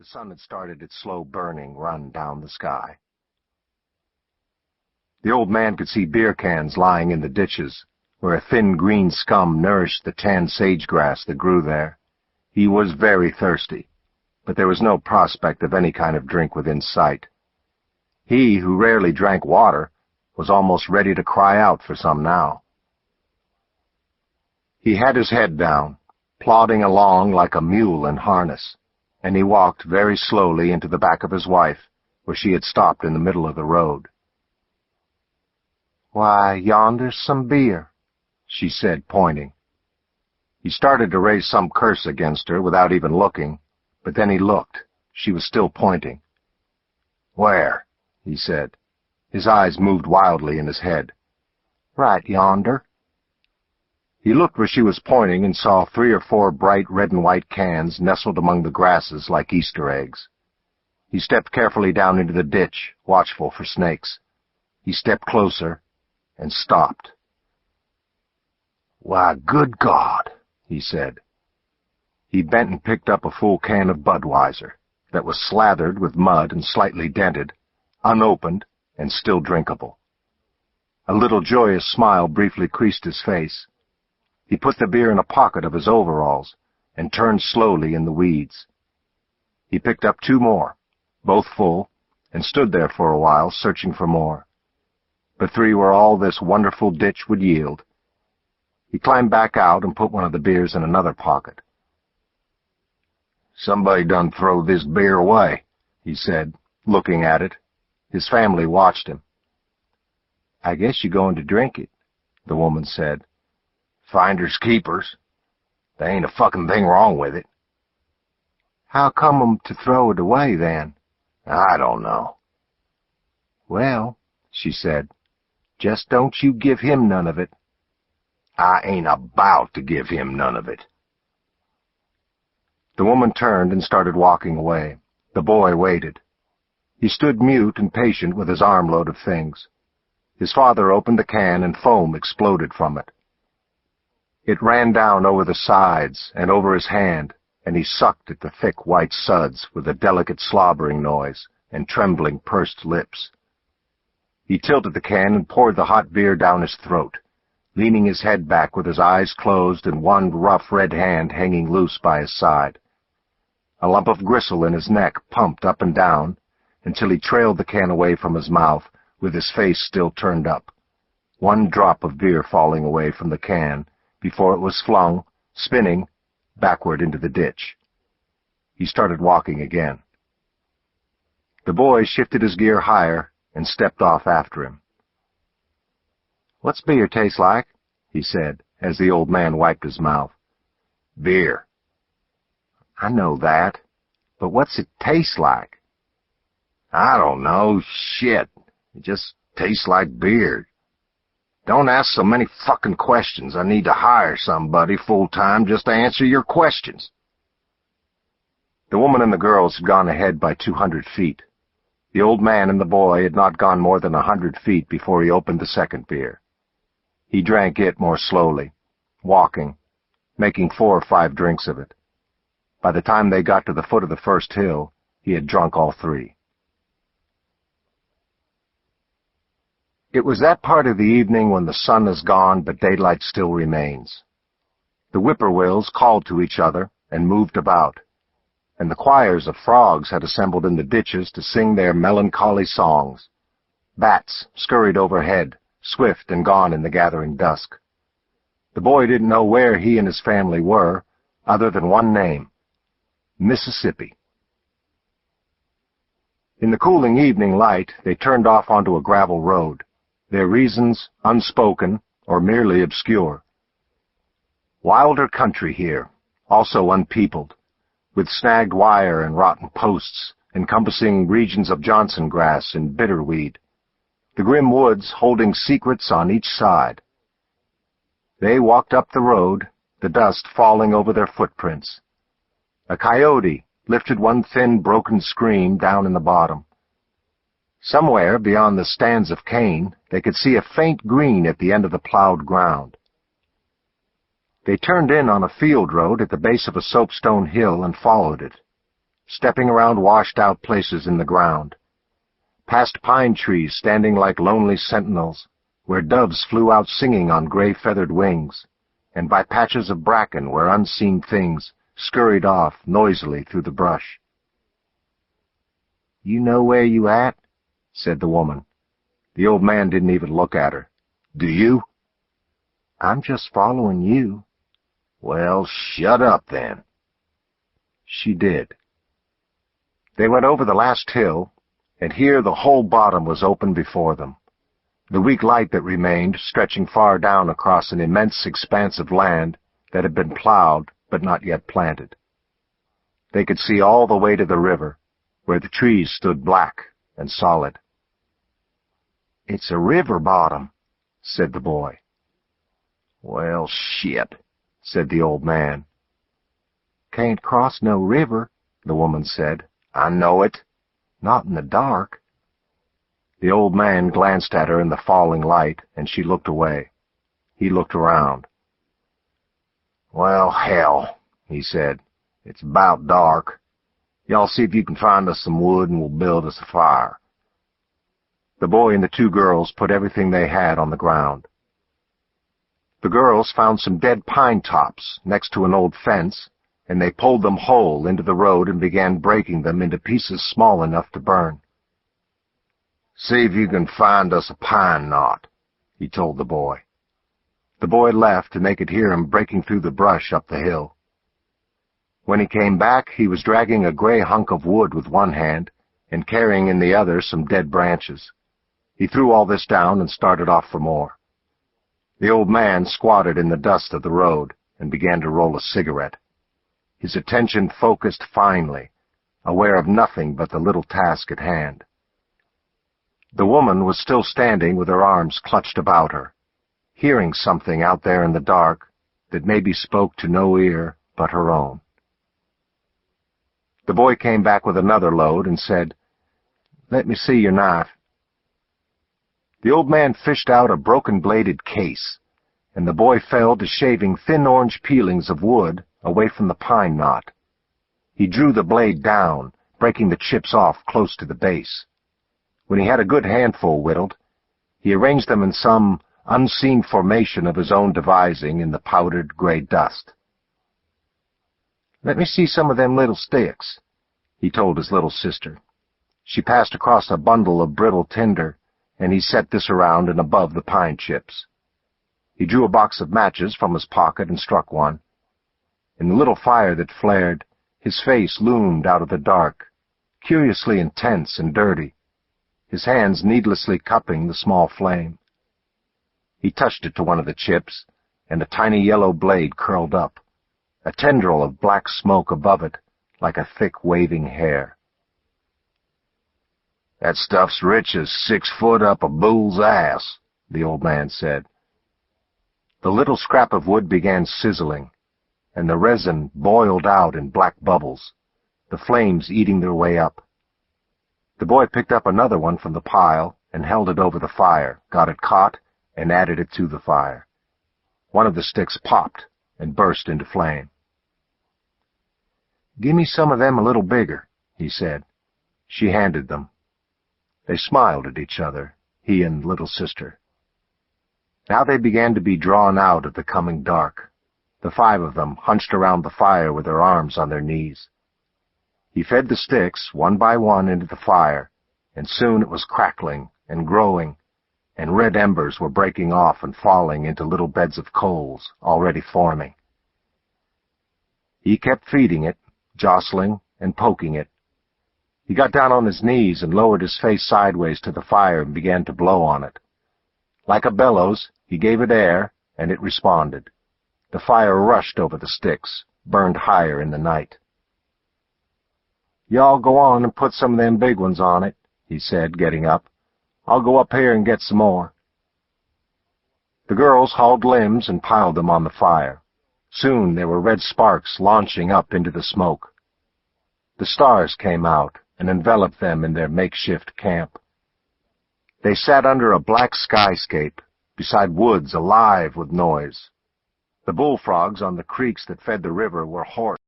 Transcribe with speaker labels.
Speaker 1: The sun had started its slow burning run down the sky. The old man could see beer cans lying in the ditches, where a thin green scum nourished the tan sage-grass that grew there. He was very thirsty, but there was no prospect of any kind of drink within sight. He, who rarely drank water, was almost ready to cry out for some now. He had his head down, plodding along like a mule in harness, and he walked very slowly into the back of his wife, where she had stopped in the middle of the road. "Why, yonder's some beer," she said, pointing. He started to raise some curse against her without even looking, but then he looked. She was still pointing. "Where?" he said. His eyes moved wildly in his head. "Right yonder." He looked where she was pointing and saw 3 or 4 bright red and white cans nestled among the grasses like Easter eggs. He stepped carefully down into the ditch, watchful for snakes. He stepped closer and stopped. "Why, good God," he said. He bent and picked up a full can of Budweiser that was slathered with mud and slightly dented, unopened, and still drinkable. A little joyous smile briefly creased his face. He put the beer in a pocket of his overalls and turned slowly in the weeds. He picked up 2 more, both full, and stood there for a while searching for more. But 3 were all this wonderful ditch would yield. He climbed back out and put one of the beers in another pocket. "Somebody done throw this beer away," he said, looking at it. His family watched him. "I guess you're going to drink it," the woman said. "Finders keepers. There ain't a fucking thing wrong with it." "How come 'em to throw it away, then?" "I don't know." "Well," she said, "just don't you give him none of it." "I ain't about to give him none of it." The woman turned and started walking away. The boy waited. He stood mute and patient with his armload of things. His father opened the can and foam exploded from it. It ran down over the sides and over his hand, and he sucked at the thick white suds with a delicate slobbering noise and trembling pursed lips. He tilted the can and poured the hot beer down his throat, leaning his head back with his eyes closed and one rough red hand hanging loose by his side. A lump of gristle in his neck pumped up and down until he trailed the can away from his mouth with his face still turned up, one drop of beer falling away from the can before it was flung, spinning, backward into the ditch. He started walking again. The boy shifted his gear higher and stepped off after him. "What's beer taste like?" he said, as the old man wiped his mouth. "Beer." "I know that, but what's it taste like?" "I don't know. Shit. It just tastes like beer. Don't ask so many fucking questions. I need to hire somebody full-time just to answer your questions." The woman and the girls had gone ahead by 200 feet. The old man and the boy had not gone more than 100 feet before he opened the second beer. He drank it more slowly, walking, making 4 or 5 drinks of it. By the time they got to the foot of the first hill, he had drunk all 3. It was that part of the evening when the sun is gone but daylight still remains. The whippoorwills called to each other and moved about, and the choirs of frogs had assembled in the ditches to sing their melancholy songs. Bats scurried overhead, swift and gone in the gathering dusk. The boy didn't know where he and his family were, other than one name: Mississippi. In the cooling evening light, they turned off onto a gravel road, their reasons unspoken or merely obscure. Wilder country here, also unpeopled, with snagged wire and rotten posts, encompassing regions of Johnson grass and bitterweed, the grim woods holding secrets on each side. They walked up the road, the dust falling over their footprints. A coyote lifted one thin, broken scream down in the bottom. Somewhere beyond the stands of cane, they could see a faint green at the end of the plowed ground. They turned in on a field road at the base of a soapstone hill and followed it. stepping around washed-out places in the ground, past pine trees standing like lonely sentinels, where doves flew out singing on gray-feathered wings, and by patches of bracken where unseen things scurried off noisily through the brush. "You know where you at?" said the woman. The old man didn't even look at her. "Do you?" "I'm just following you." "Well, shut up, then." She did. They went over the last hill, and here the whole bottom was open before them, the weak light that remained stretching far down across an immense expanse of land that had been plowed but not yet planted. They could see all the way to the river, where the trees stood black and solid. "It's a river bottom," said the boy. "Well, shit," said the old man. "Can't cross no river," the woman said. "I know it. Not in the dark." The old man glanced at her in the falling light, and she looked away. He looked around. "Well, hell," he said. "It's about dark. Y'all see if you can find us some wood, and we'll build us a fire." The boy and the two girls put everything they had on the ground. The girls found some dead pine tops next to an old fence, and they pulled them whole into the road and began breaking them into pieces small enough to burn. "See if you can find us a pine knot," he told the boy. The boy left, and they could hear him breaking through the brush up the hill. When he came back, he was dragging a gray hunk of wood with one hand and carrying in the other some dead branches. He threw all this down and started off for more. The old man squatted in the dust of the road and began to roll a cigarette, his attention focused finely, aware of nothing but the little task at hand. The woman was still standing with her arms clutched about her, hearing something out there in the dark that maybe spoke to no ear but her own. The boy came back with another load and said, "Let me see your knife." The old man fished out a broken-bladed case, and the boy fell to shaving thin orange peelings of wood away from the pine knot. He drew the blade down, breaking the chips off close to the base. When he had a good handful whittled, he arranged them in some unseen formation of his own devising in the powdered gray dust. "Let me see some of them little sticks," he told his little sister. She passed across a bundle of brittle tinder, and he set this around and above the pine chips. He drew a box of matches from his pocket and struck one. In the little fire that flared, his face loomed out of the dark, curiously intense and dirty, his hands needlessly cupping the small flame. He touched it to one of the chips, and a tiny yellow blade curled up, a tendril of black smoke above it, like a thick waving hair. "That stuff's rich as 6 foot up a bull's ass," the old man said. The little scrap of wood began sizzling, and the resin boiled out in black bubbles, the flames eating their way up. The boy picked up another one from the pile and held it over the fire, got it caught, and added it to the fire. One of the sticks popped and burst into flame. "Give me some of them a little bigger," he said. She handed them. They smiled at each other, he and little sister. Now they began to be drawn out of the coming dark, the 5 of them hunched around the fire with their arms on their knees. He fed the sticks one by one into the fire, and soon it was crackling and growing, and red embers were breaking off and falling into little beds of coals already forming. He kept feeding it, jostling and poking it. He got down on his knees and lowered his face sideways to the fire and began to blow on it. Like a bellows, he gave it air, and it responded. The fire rushed over the sticks, burned higher in the night. "Y'all go on and put some of them big ones on it," he said, getting up. "I'll go up here and get some more." The girls hauled limbs and piled them on the fire. Soon there were red sparks launching up into the smoke. The stars came out and enveloped them in their makeshift camp. They sat under a black skyscape, beside woods alive with noise. The bullfrogs on the creeks that fed the river were hoarse.